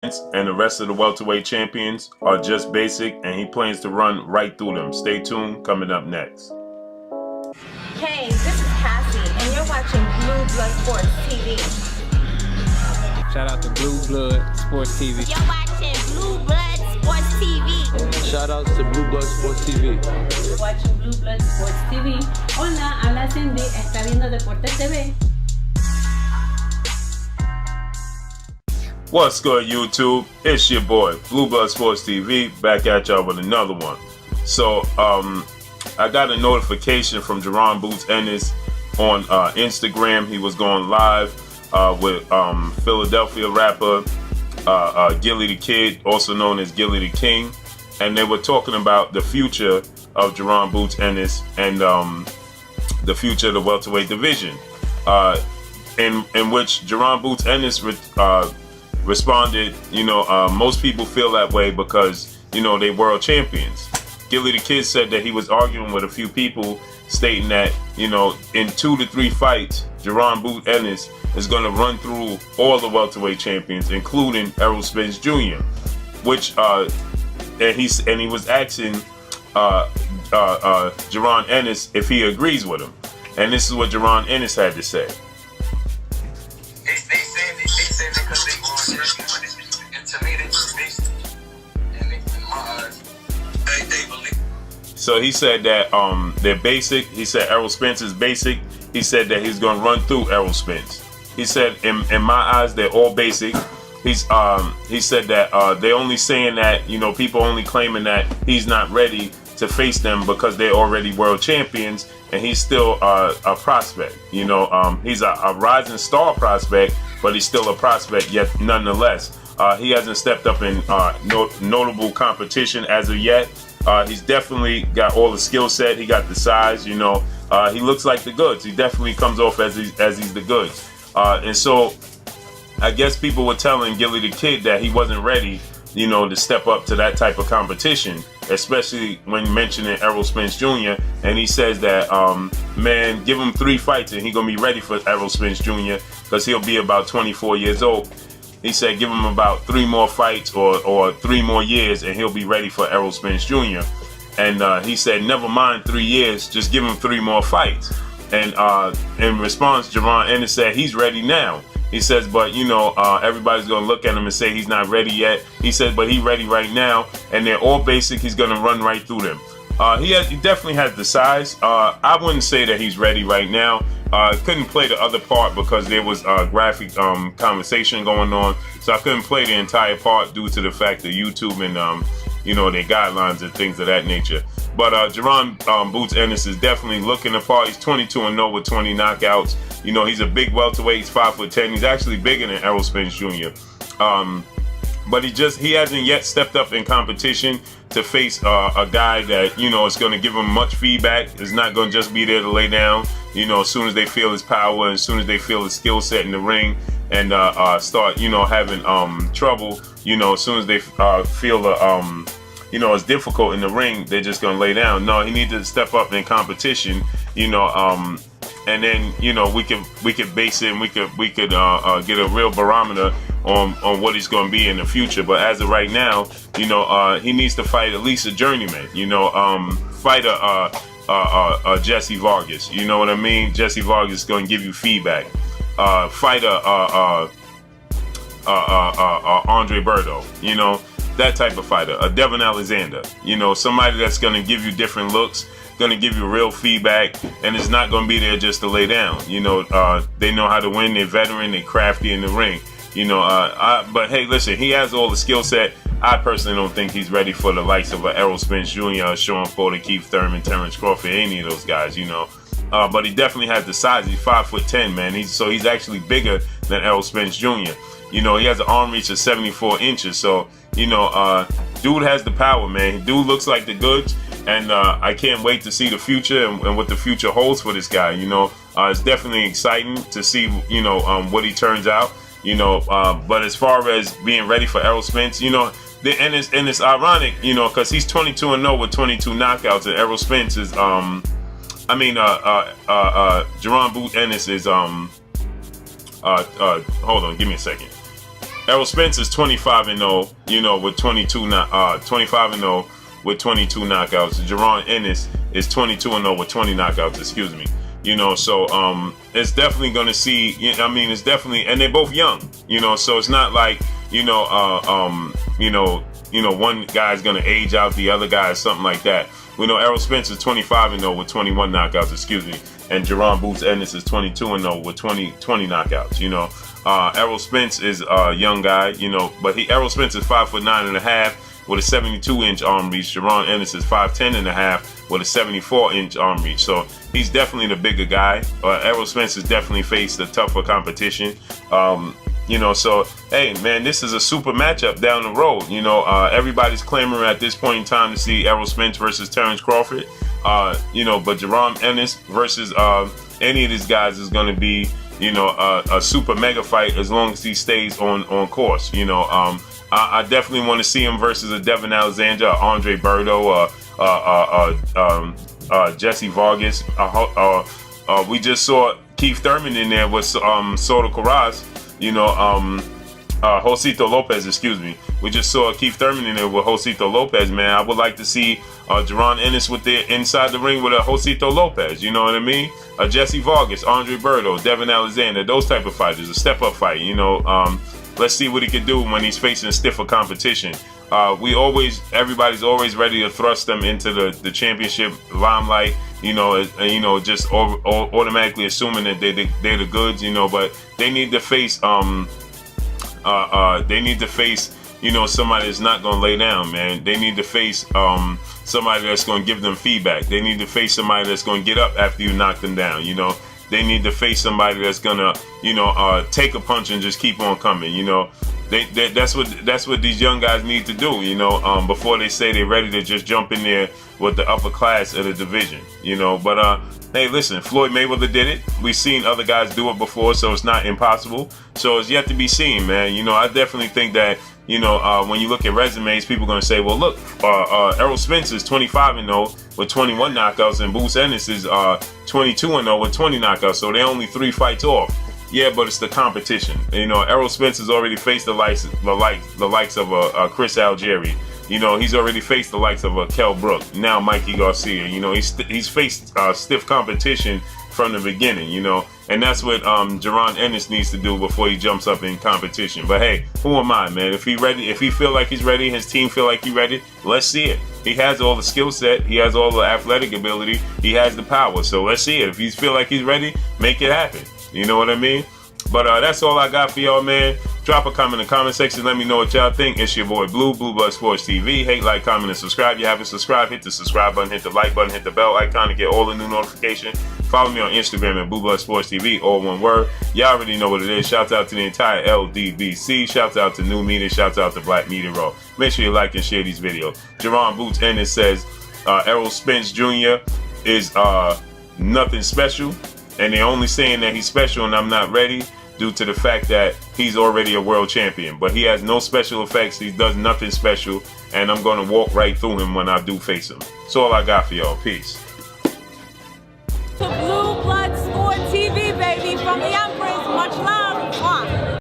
and the rest of the welterweight champions are just basic, and he plans to run right through them. Stay tuned, coming up next. Hey, this is Cassie, and you're watching Blue Blood Sports TV. Shout out to Blue Blood Sports TV. You're watching Blue Blood Sports TV. Shout outs to Blue Blood Sports TV. You're watching Blue Blood Sports TV. Hola, habla Cindy, está viendo Deportes TV. What's good, YouTube? It's your boy, Blue Blood Sports TV, back at y'all with another one. So, I got a notification from Jaron Ennis on Instagram. He was going live with Philadelphia rapper Gillie the Kid, also known as Gillie the King, and they were talking about the future of Jaron Ennis and the future of the welterweight division, in which Jaron Ennis responded, most people feel that way because, they world champions. Gillie the Kid said that he was arguing with a few people stating that, in 2 to 3 fights, Jaron Ennis is going to run through all the welterweight champions, including Errol Spence Jr., which, and he was asking Jaron Ennis if he agrees with him. And this is what Jaron Ennis had to say. They say that because they want champions, but and to me they just basic. And in my eyes, they believe. So he said that they're basic. He said Errol Spence is basic. He said that he's gonna run through Errol Spence. He said in my eyes they're all basic. He said that they're only saying that, people only claiming that he's not ready to face them because they're already world champions and he's still a prospect. He's a rising star prospect, but he's still a prospect yet nonetheless. He hasn't stepped up in notable competition as of yet. He's definitely got all the skill set. He got the size, he looks like the goods. He definitely comes off as he's the goods. And so I guess people were telling Gillie the Kid that he wasn't ready, to step up to that type of competition, especially when mentioning Errol Spence Jr. And he says that, man, give him 3 fights and he's going to be ready for Errol Spence Jr. because he'll be about 24 years old. He said give him about 3 more fights or 3 more years and he'll be ready for Errol Spence Jr. And he said, never mind 3 years, just give him 3 more fights. And in response, Jaron Ennis said he's ready now. He says, but everybody's gonna look at him and say he's not ready yet. He said, but he's ready right now, and they're all basic. He's gonna run right through them. He definitely has the size. I wouldn't say that he's ready right now. Couldn't play the other part because there was graphic conversation going on, so I couldn't play the entire part due to the fact that YouTube and their guidelines and things of that nature. But Jaron Ennis is definitely looking the part. He's 22-0 with 20 knockouts. He's a big welterweight. He's 5'10". He's actually bigger than Errol Spence Jr. But he hasn't yet stepped up in competition to face a guy that is going to give him much feedback. Is not going to just be there to lay down. As soon as they feel his power, and as soon as they feel his skill set in the ring, and start having trouble. As soon as they feel the it's difficult in the ring, they're just gonna lay down. No, he needs to step up in competition, and then we could base it, and we could get a real barometer on what he's gonna be in the future. But as of right now, he needs to fight at least a journeyman. Fight a Jesse Vargas. You know what I mean? Jesse Vargas is gonna give you feedback. Fight a Andre Berto. That type of fighter, a Devin Alexander, somebody that's going to give you different looks, going to give you real feedback, and it's not going to be there just to lay down. They know how to win. They're veteran. They're crafty in the ring. But hey, listen, he has all the skill set. I personally don't think he's ready for the likes of Errol Spence Jr., Sean Porter, Keith Thurman, Terrence Crawford, any of those guys. But he definitely has the size. He's 5'10", man. He's actually bigger than Errol Spence Jr. He has an arm reach of 74 inches. So, dude has the power, man. Dude looks like the goods. And I can't wait to see the future and what the future holds for this guy. It's definitely exciting to see, what he turns out. But as far as being ready for Errol Spence, and it's ironic, because he's 22-0 with 22 knockouts, and Errol Spence is, Jaron Ennis is, hold on, give me a second. Errol Spence is 25-0, you know, with 25-0 with 22 knockouts. Jaron Ennis is 22-0 with 20 knockouts. Excuse me. You know, so it's definitely going to see. I mean, it's definitely, and they're both young. You know, so it's not like one guy's going to age out the other guy or something like that. We know Errol Spence is 25-0 with 21 knockouts. Excuse me, and Jaron Boots Ennis is 22-0 with 20 knockouts. You know, Errol Spence is a young guy. You know, but Errol Spence is 5'9.5" with a 72-inch arm reach. Jaron Ennis is 5'10.5" with a 74-inch arm reach. So he's definitely the bigger guy. Errol Spence has definitely faced a tougher competition. You know, so hey, man, this is a super matchup down the road. You know, everybody's clamoring at this point in time to see Errol Spence versus Terrence Crawford. You know, but Jaron Ennis versus any of these guys is going to be, you know, a super mega fight as long as he stays on course. You know, I definitely want to see him versus a Devin Alexander, Andre Berto, Jesse Vargas. We just saw Keith Thurman in there with Soto Carras. You know, Josito Lopez, excuse me. We just saw Keith Thurman in there with Josito Lopez, man. I would like to see Jaron Ennis with the inside the ring with a Josito Lopez, you know what I mean? Jesse Vargas, Andre Berto, Devin Alexander, those type of fighters, a step-up fight, you know. Let's see what he can do when he's facing stiffer competition. Everybody's always ready to thrust them into the championship limelight, you know, just automatically assuming that they're the goods, you know, but they need to face, you know, somebody that's not going to lay down, man. They need to face somebody that's going to give them feedback. They need to face somebody that's going to get up after you knock them down, you know. They need to face somebody that's going to, you know, take a punch and just keep on coming, you know. That's what these young guys need to do, you know, before they say they're ready to just jump in there with the upper class of the division, you know. But hey, listen, Floyd Mayweather did it. We've seen other guys do it before, so it's not impossible. So it's yet to be seen, man. You know, I definitely think that, you know, when you look at resumes, people are going to say, well, look, Errol Spence is 25-0 with 21 knockouts, and Boots Ennis is 22-0 with 20 knockouts. So they're only 3 fights off. Yeah, but it's the competition. You know, Errol Spence has already faced the likes of Chris Algieri. You know, he's already faced the likes of Kell Brook. Now Mikey Garcia. You know, he's faced stiff competition from the beginning. You know, and that's what Jaron Ennis needs to do before he jumps up in competition. But hey, who am I, man? If he feel like he's ready, his team feel like he's ready, let's see it. He has all the skill set. He has all the athletic ability. He has the power. So let's see it. If he feel like he's ready, make it happen. You know what I mean? But that's all I got for y'all, man. Drop a comment in the comment section. Let me know what y'all think. It's your boy Blue Blood Sports TV. Hate, like, comment, and subscribe. If you haven't subscribed, hit the subscribe button, hit the like button, hit the bell icon to get all the new notifications. Follow me on Instagram at Blue Blood Sports TV, all one word. Y'all already know what it is. Shouts out to the entire LDBC. Shouts out to New Media. Shouts out to Black Media Raw. Make sure you like and share these videos. Jaron Boots Ennis says Errol Spence Jr. is nothing special. And they're only saying that he's special and I'm not ready due to the fact that he's already a world champion. But he has no special effects. He does nothing special. And I'm going to walk right through him when I do face him. That's all I got for y'all. Peace.